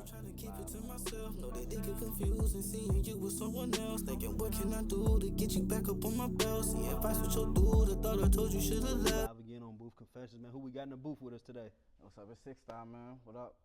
trying to keep it to myself. Know that they get confused and seeing you with someone else. Thinking, what can I do to get you back up on my belt? See advice with your dude. I thought I told you should have left. Live again on Booth Confessions, man. Who we got in the booth with us today? What's up? It's 6 man. What up?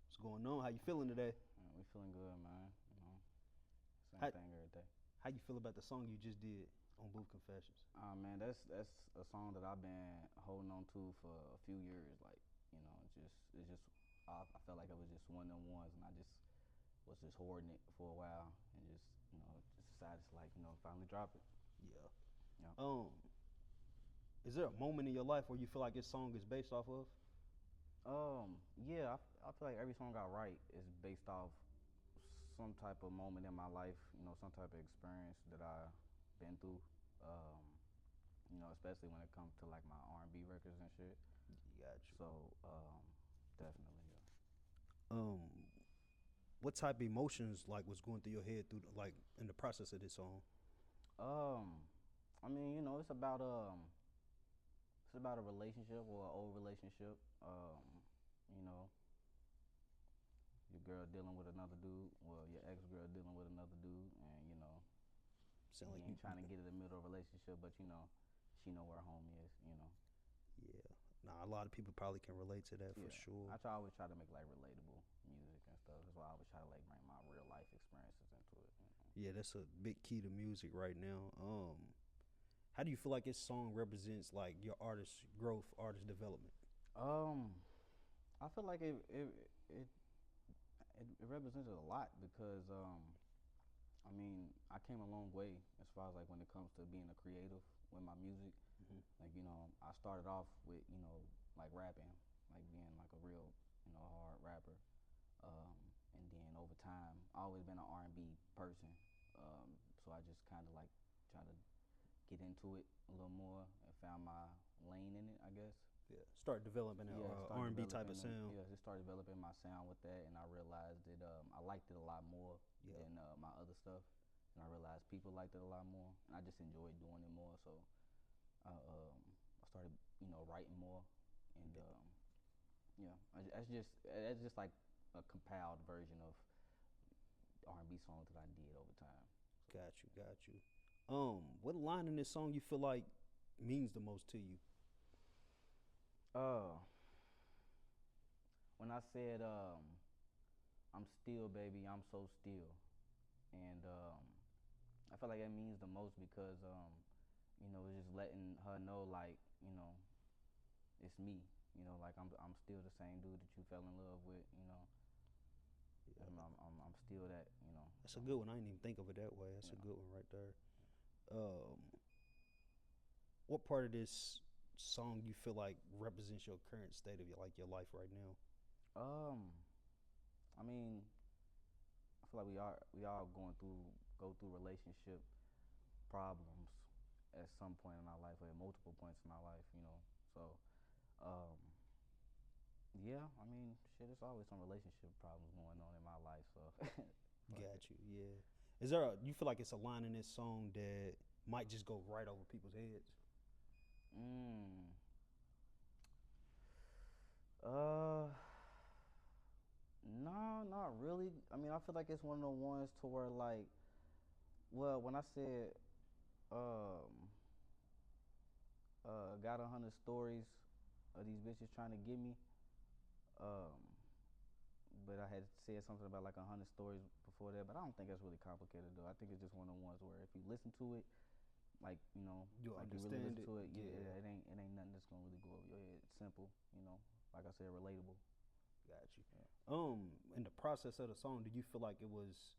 What's going on? How you feeling today? We feeling good, man. You know, same thing every day. How you feel about the song you just did on Booth Confessions? Man, that's a song that I've been holding on to for a few years. Like, you know, it's just I felt like it was just one of them ones, and I just was just hoarding it for a while, and just decided to, like, finally drop it. Yeah. Is there a moment in your life where you feel like this song is based off of? Yeah, I feel like every song I write is based off some type of moment in my life, some type of experience that I've been through, especially when it comes to like my R&B records and shit. Got you. So, definitely, yeah. What type of emotions like was going through your head through like in the process of this song? I mean, it's about a relationship or an old relationship. Your girl dealing with another dude, well, your ex-girl dealing with another dude, and Sound like you ain't trying to get in the middle of a relationship, but she know where home is, Yeah. Nah, a lot of people probably can relate to that for sure. I always try to make like relatable music and stuff. That's why I always try to like bring my real life experiences into it. Yeah, that's a big key to music right now. How do you feel like this song represents like your artist growth, artist development? I feel like it represents a lot because I mean, I came a long way as far as like when it comes to being a creative with my music. Mm-hmm. Like, I started off with, like rapping, like being like a real, hard rapper. And then over time, I always been an R&B person. So I just kind of like try to get into it a little more and found my lane in it, I guess. Yeah, start developing an R&B type of sound. Yeah, just started developing my sound with that, and I realized that I liked it a lot more than my other stuff. And I realized people liked it a lot more, and I just enjoyed doing it more. So I started, writing more, and that's just like a compiled version of R&B songs that I did over time. So. Got you. What line in this song you feel like means the most to you? When I said, I'm still, baby, I'm so still. And I feel like that means the most because, it's just letting her know, like, it's me. Like I'm still the same dude that you fell in love with, Yeah. I'm still that, That's a good one. I didn't even think of it that way. That's a good one right there. What part of this song you feel like represents your current state of your life right now? I mean, I feel like we all go through relationship problems at some point in our life, or at multiple points in our life, So, yeah, I mean, shit, there's always some relationship problems going on in my life, so. Got you, yeah. Is there you feel like it's a line in this song that might just go right over people's heads? No, not really. I mean, I feel like it's one of the ones to where, like, well, when I said, got 100 stories of these bitches trying to get me, but I had said something about like 100 stories before that, but I don't think that's really complicated though. I think it's just one of the ones where if you listen to it, like, You'll like understand you really listen it. to it, it ain't nothing that's gonna really go over your head. It's simple, like I said, relatable. Got you. Yeah. In the process of the song, did you feel like it was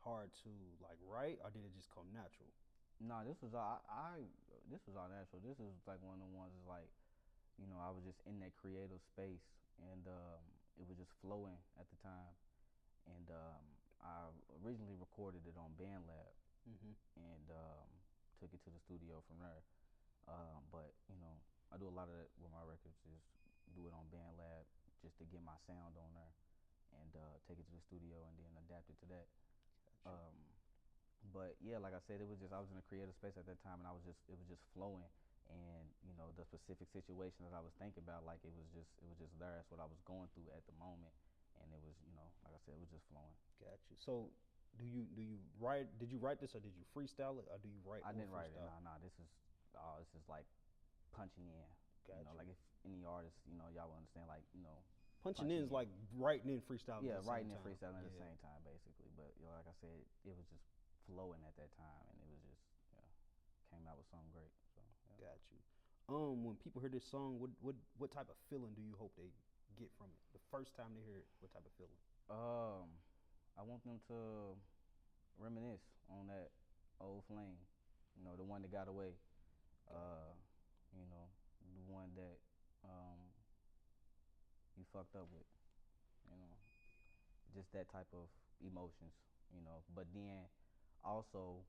hard to like write, or did it just come natural? No, this was all natural. This is like one of the ones that's like, I was just in that creative space, and it was just flowing at the time. And I originally recorded it on BandLab, and took it to the studio from there. But I do a lot of that with my records, is do it on BandLab just to get my sound on there, and take it to the studio and then adapt it to that. Gotcha. But yeah, like I said, I was in a creative space at that time, and it was just flowing, and the specific situation that I was thinking about, like it was just there. That's what I was going through at the moment, and it was I said, it was just flowing. Got you. So, do you write? Did you write this, or did you freestyle it, or do you write? I didn't write it. freestyle? Nah. This is like punching in. Got You know, you. like if any artist, you know, y'all will understand, like, you know, Punching in is like writing in freestyle. yeah, at the writing same and time. freestyling at the Yeah. same time, basically. But you know, like I said, it was just flowing at that time, and it was just came out with something great. So yeah. Got you. When people hear this song, what type of feeling do you hope they get from it? The first time they hear it, what type of feeling? I want them to reminisce on that old flame. You know, the one that got away. You know, the one that you fucked up with. You know, just that type of emotions. You know, but then also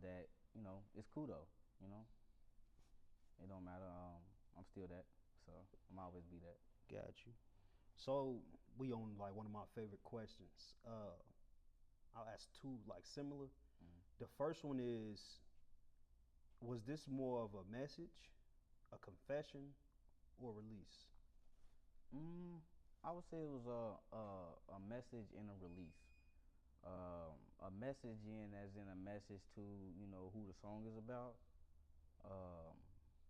that, you know, it's cool though. You know, it don't matter. I'm still that, so I'm always be that. Got you. So we on like one of my favorite questions. I'll ask two like similar. Mhm. The first one is, was this more of a message, a confession, or release? I would say it was a message and a release. A message as in a message to, you know, who the song is about.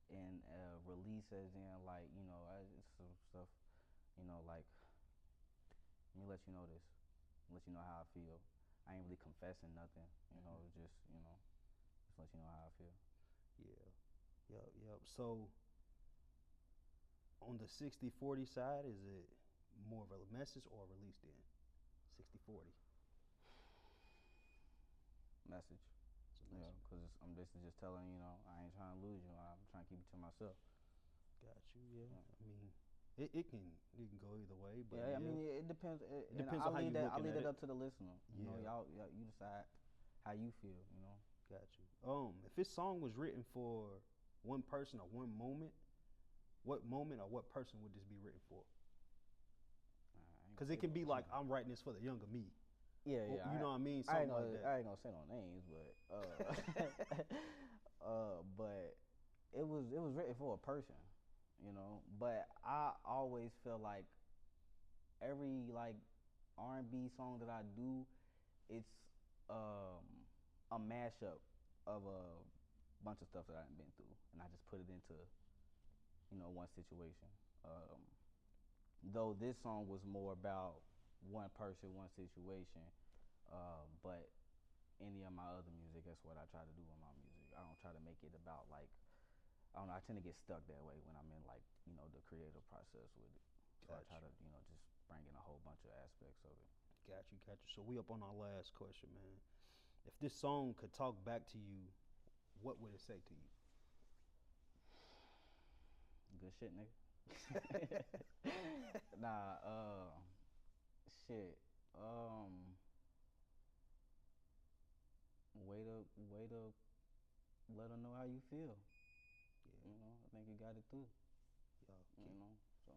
And a release as in, like, you know, it's some stuff, you know, like, let me let you know this, let you know how I feel. I ain't really confessing nothing, you know, just, you know, just let you know how I feel. Yeah. Yep. So on the 60-40 side, is it more of a message or a release then? 60-40. Message. It's a Yeah, message. because I'm just telling, you know, I ain't trying to lose you. I'm trying to keep it to myself. Got you. Yeah. I mean, it can go either way, but Yeah, I mean, it depends. depends on how you I looking leave at that it. up to the listener. You know, Yeah. y'all, you decide how you feel. You know. Got you. If this song was written for one person or one moment, what moment or what person would this be written for? Because it can be like, I'm writing this for the younger me. Yeah, Or, yeah. you know what I mean? I Something like that. ain't gonna say no names, but but it was written for a person, you know. But I always feel like every like R&B song that I do, it's a mashup of a bunch of stuff that I've been through, and I just put it into, you know, one situation. Though this song was more about one person, one situation, but any of my other music, that's what I try to do in my music. I don't try to make it about like, I don't know, I tend to get stuck that way when I'm in like, you know, the creative process with it. So I try to, you know, just bring in a whole bunch of aspects of it. Got you. So we up on our last question, man. If this song could talk back to you, what would it say to you? Good shit, nigga. Nah, shit. Way to let her know how you feel. You know, I think you got it through. You know, so.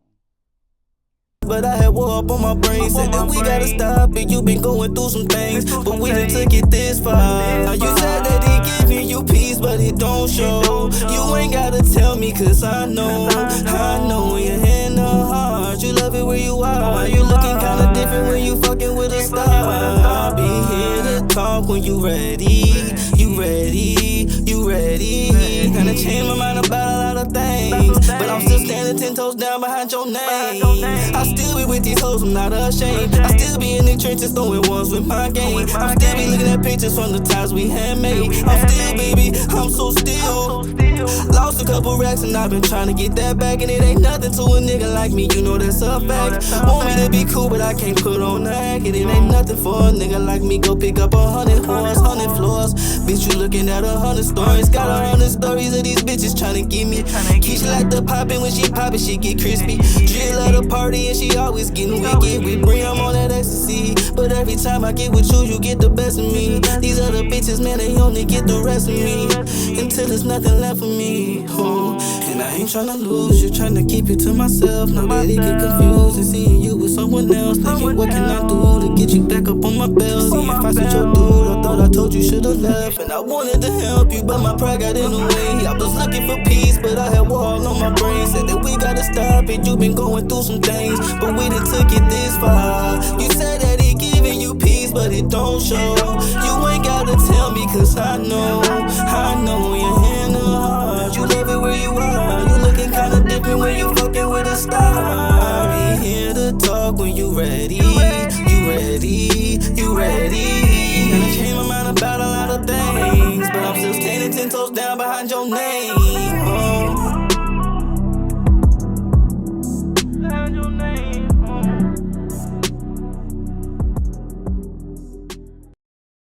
But I had war up on my brain, said that we gotta stop it. You been going through some things, but we done took it this far. You said that he giving you peace, but it don't show. You ain't gotta tell me, cause I know when you're in the heart. You love it where you are. You looking kinda different when you fucking with a star. I'll be here to talk when you ready. You ready. Kinda change my mind about a lot of things, but I'm still standing 10 toes down behind your name. I still be with these hoes, I'm not ashamed. I still be in the trenches throwing ones with my game. I'm still be looking at pictures from the times we had made. I'm still, baby, I'm so still. Lost a couple racks and I've been trying to get that back, and it ain't nothing to a nigga like me, you know that's a fact. Want me to be cool, but I can't put on the act, and it ain't nothing for a nigga like me. Go pick up 100 horse, 100 floors. Bitch, you looking at 100 stories. Got 100 stories of these bitches trying to get me. Keisha like the poppin', when she poppin', she get crispy. Jill at the party and she always getting wicked. We bring 'em on that ecstasy, but every time I get with you, you get the best of me. These other bitches, man, they only get the rest of me, until there's nothing left for me. Ooh. And I ain't tryna lose you, tryna keep you to myself. Nobody get confused and seeing you with someone else. Thinking, what can I do to get you back up on my belt? See, if I switch your dude, I thought I told you should've left. And I wanted to help you, but my pride got in the way. I was looking for peace, but I had war all on my brain. Said that we gotta stop it, you been going through some things, but we done took it this far. You said that since I know